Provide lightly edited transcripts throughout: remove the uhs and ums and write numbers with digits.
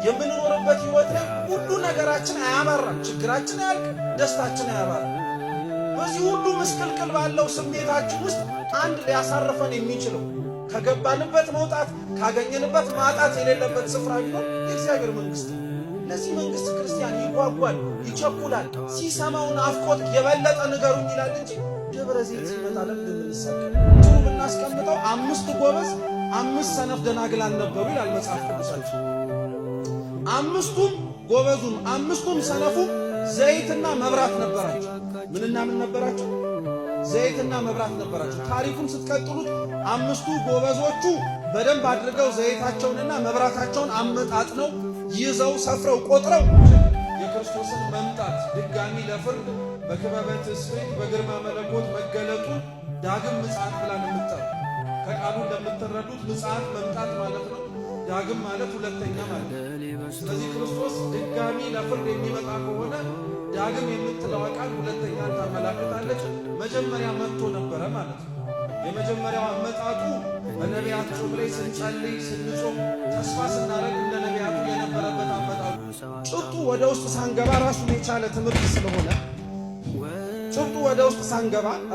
የምንኖርበት ህይወት ላይ ሁሉ ነገራችን አያባራም፣ ችግራችን አያልቅ፣ ደስታችን አያባራም። በዚህ ሁሉ ምስቅልቅል ባለው ስሜታችን ውስጥ አንድ ሊያሳርፈን የሚችለው ከገባንበት መውጣት ካገኘንበት ማጣት የሌለበት ስፍራ ቢኖር የእግዚአብሔር መንግስት ነው። ለዚህ መንግስት ክርስቲያን ይጓጓል፣ ይቸኩላል። ሲሰማው ናፍቆት የበለጠ ንገሩኝ ይላል እንጂ ደብረ ዘይት ሲመጣ ለምን እንሰቀል? ጥሩ ብናስቀምጠው 5 ጎበዝ 5 ሰነፍ ደናግላን ነበሩ ይላል መጽሐፍ ቅዱሳችን። 5ቱም ጎበዙም 5ቱም ሰነፉም ዘይትና መብራት ነበራቸው። ምንና ምን ነበራቸው? ዘይትና መብራት ነበራቸው። ታሪኩን ስትቀጥሉት 5ቱ ጎበዞቹ በደንብ አድርገው ዘይታቸውንና መብራታቸውን አመጣጥነው ይዘው ሰፍረው ቆጥረው የክርስቶስን መምጣት ድጋሚ ለፍርድ በክበበ ትስብእት በግርማ መለኮት መገለጡ ዳግም ምጽአት ብለን የምንጠራው ከቃሉ እንደምትረዱት ምጽአት መምጣት ማለት ነው። ዳግም ማለት ሁለተኛ ማለት ነው። ስለዚህ ክርስቶስ ድጋሚ ለፍርድ የሚመጣ ከሆነ ዳግም የምትለው ቃል ሁለተኛን ታመላክታለች። መጀመሪያ መጥቶ ነበረ ማለት ነው። የመጀመሪያው አመጣጡ በነቢያት ጾም ላይ ስንጸልይ ስንጾም ተስፋ ስናደርግ እንደ ነቢያቱ የነበረበት አመጣጡ ጭብጡ ወደ ውስጥ ሳንገባ ራሱን የቻለ ትምህርት ስለሆነ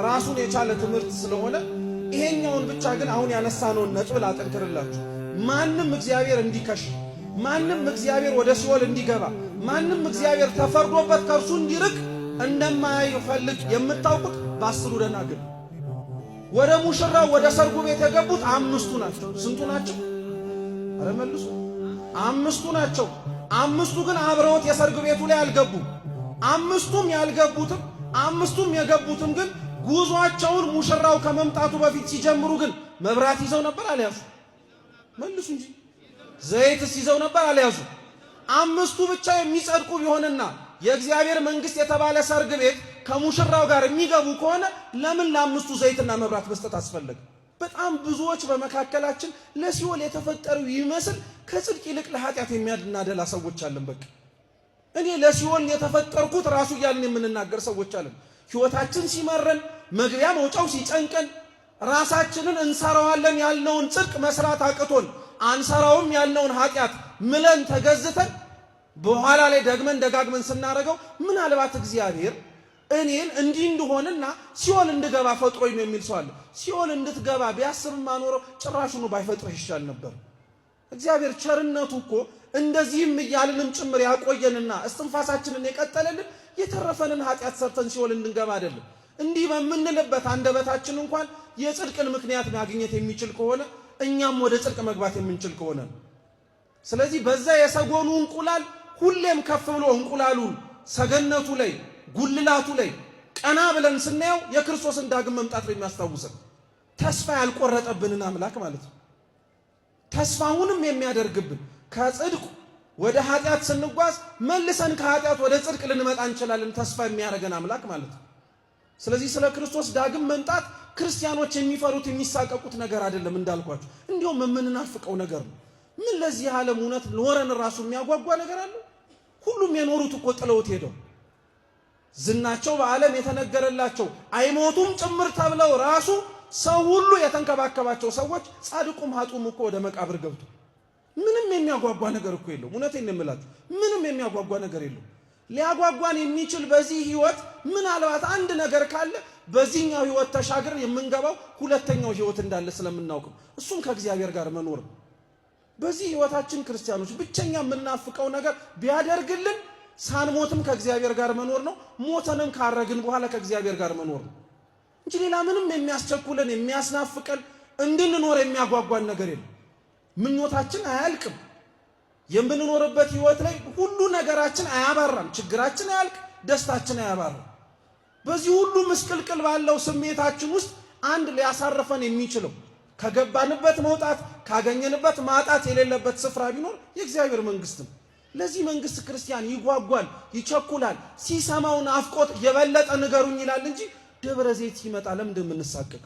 ራሱን የቻለ ትምህርት ስለሆነ ይሄኛውን ብቻ ግን አሁን ያነሳነውን ነጥብ ላጠንክርላችሁ። ማንም እግዚአብሔር እንዲከሽ፣ ማንም እግዚአብሔር ወደ ሲኦል እንዲገባ፣ ማንም እግዚአብሔር ተፈርዶበት ከእርሱ እንዲርቅ እንደማይፈልግ የምታውቁት በ10ሩ ደናግል ወደ ሙሽራው ወደ ሰርጉ ቤት የገቡት 5ቱ ናቸው። ስንቱ ናቸው? አረ መልሱ። 5ቱ ናቸው። 5ቱ ግን አብረውት የሰርግ ቤቱ ላይ አልገቡም። 5ቱም ያልገቡትም 5ቱም የገቡትም ግን ጉዟቸውን ሙሽራው ከመምጣቱ በፊት ሲጀምሩ ግን መብራት ይዘው ነበር አልያዙ? መልሱ እንጂ ዘይትስ ይዘው ነበር አልያዙ? 5ቱ ብቻ የሚጸድቁ ቢሆንና የእግዚአብሔር መንግስት የተባለ ሰርግ ቤት ከሙሽራው ጋር የሚገቡ ከሆነ ለምን ለ5ቱ ዘይትና መብራት መስጠት አስፈለገ? በጣም ብዙዎች በመካከላችን ለሲኦል የተፈጠሩ ይመስል ከጽድቅ ይልቅ ለኃጢአት የሚያድናደላ ሰዎች አለን። በቃ እኔ ለሲኦል የተፈጠርኩት ራሱ እያልን የምንናገር ሰዎች አለን። ህይወታችን ሲመረን፣ መግቢያ መውጫው ሲጨንቀን፣ ራሳችንን እንሰራዋለን ያልነውን ጽድቅ መስራት አቅቶን አንሰራውም ያልነውን ኃጢአት ምለን ተገዝተን በኋላ ላይ ደግመን ደጋግመን ስናረገው ምናልባት እግዚአብሔር እኔን እንዲህ እንደሆነና ሲኦል እንድገባ ፈጥሮኝ ነው የሚል ሰው አለ። ሲኦል እንድትገባ ቢያስብማ ኖሮ ጭራሹኑ ባይፈጥርህ ይሻል ነበር። እግዚአብሔር ቸርነቱ እኮ እንደዚህም እያልንም ጭምር ያቆየንና እስትንፋሳችንን የቀጠለልን የተረፈንን ኃጢአት ሰርተን ሲኦል እንድንገባ አይደለም። እንዲህ በምንልበት አንደበታችን እንኳን የጽድቅን ምክንያት ማግኘት የሚችል ከሆነ እኛም ወደ ጽድቅ መግባት የምንችል ከሆነ ስለዚህ በዛ የሰጎኑ እንቁላል ሁሌም ከፍ ብሎ እንቁላሉን ሰገነቱ ላይ ጉልላቱ ላይ ቀና ብለን ስናየው የክርስቶስን ዳግም መምጣት ነው የሚያስታውሰን። ተስፋ ያልቆረጠብንን አምላክ ማለት ነው። ተስፋውንም የሚያደርግብን ከጽድቅ ወደ ኃጢአት ስንጓዝ መልሰን ከኃጢአት ወደ ጽድቅ ልንመጣ እንችላለን ተስፋ የሚያደርገን አምላክ ማለት ነው። ስለዚህ ስለ ክርስቶስ ዳግም መምጣት ክርስቲያኖች የሚፈሩት የሚሳቀቁት ነገር አይደለም። እንዳልኳችሁ እንዲሁም የምንናፍቀው ነገር ነው። ምን ለዚህ ዓለም እውነት ኖረን ራሱ የሚያጓጓ ነገር አለ? ሁሉም የኖሩት እኮ ጥለውት ሄደው ዝናቸው በዓለም የተነገረላቸው አይሞቱም ጭምር ተብለው ራሱ ሰው ሁሉ የተንከባከባቸው ሰዎች ጻድቁም ኃጥኡም እኮ ወደ መቃብር ገብቶ ምንም የሚያጓጓ ነገር እኮ የለው። እውነቴን ነው የምላችሁ፣ ምንም የሚያጓጓ ነገር የለው። ሊያጓጓን የሚችል በዚህ ህይወት ምናልባት አንድ ነገር ካለ በዚህኛው ህይወት ተሻግረን የምንገባው ሁለተኛው ህይወት እንዳለ ስለምናውቅ እሱም ከእግዚአብሔር ጋር መኖር ነው። በዚህ ህይወታችን ክርስቲያኖች ብቸኛ የምናፍቀው ነገር ቢያደርግልን ሳንሞትም ከእግዚአብሔር ጋር መኖር ነው። ሞተንም ካረግን በኋላ ከእግዚአብሔር ጋር መኖር ነው እንጂ ሌላ ምንም የሚያስቸኩለን የሚያስናፍቀን እንድንኖር የሚያጓጓን ነገር የለም። ምኞታችን አያልቅም። የምንኖርበት ህይወት ላይ ሁሉ ነገራችን አያባራም፣ ችግራችን አያልቅ፣ ደስታችን አያባራም። በዚህ ሁሉ ምስቅልቅል ባለው ስሜታችን ውስጥ አንድ ሊያሳርፈን የሚችለው ከገባንበት መውጣት ካገኘንበት ማጣት የሌለበት ስፍራ ቢኖር የእግዚአብሔር መንግስት ነው። ለዚህ መንግስት ክርስቲያን ይጓጓል፣ ይቸኩላል። ሲሰማው ናፍቆት የበለጠ ንገሩኝ ይላል እንጂ ደብረ ዘይት ሲመጣ ለምን እንደምንሳቀቅ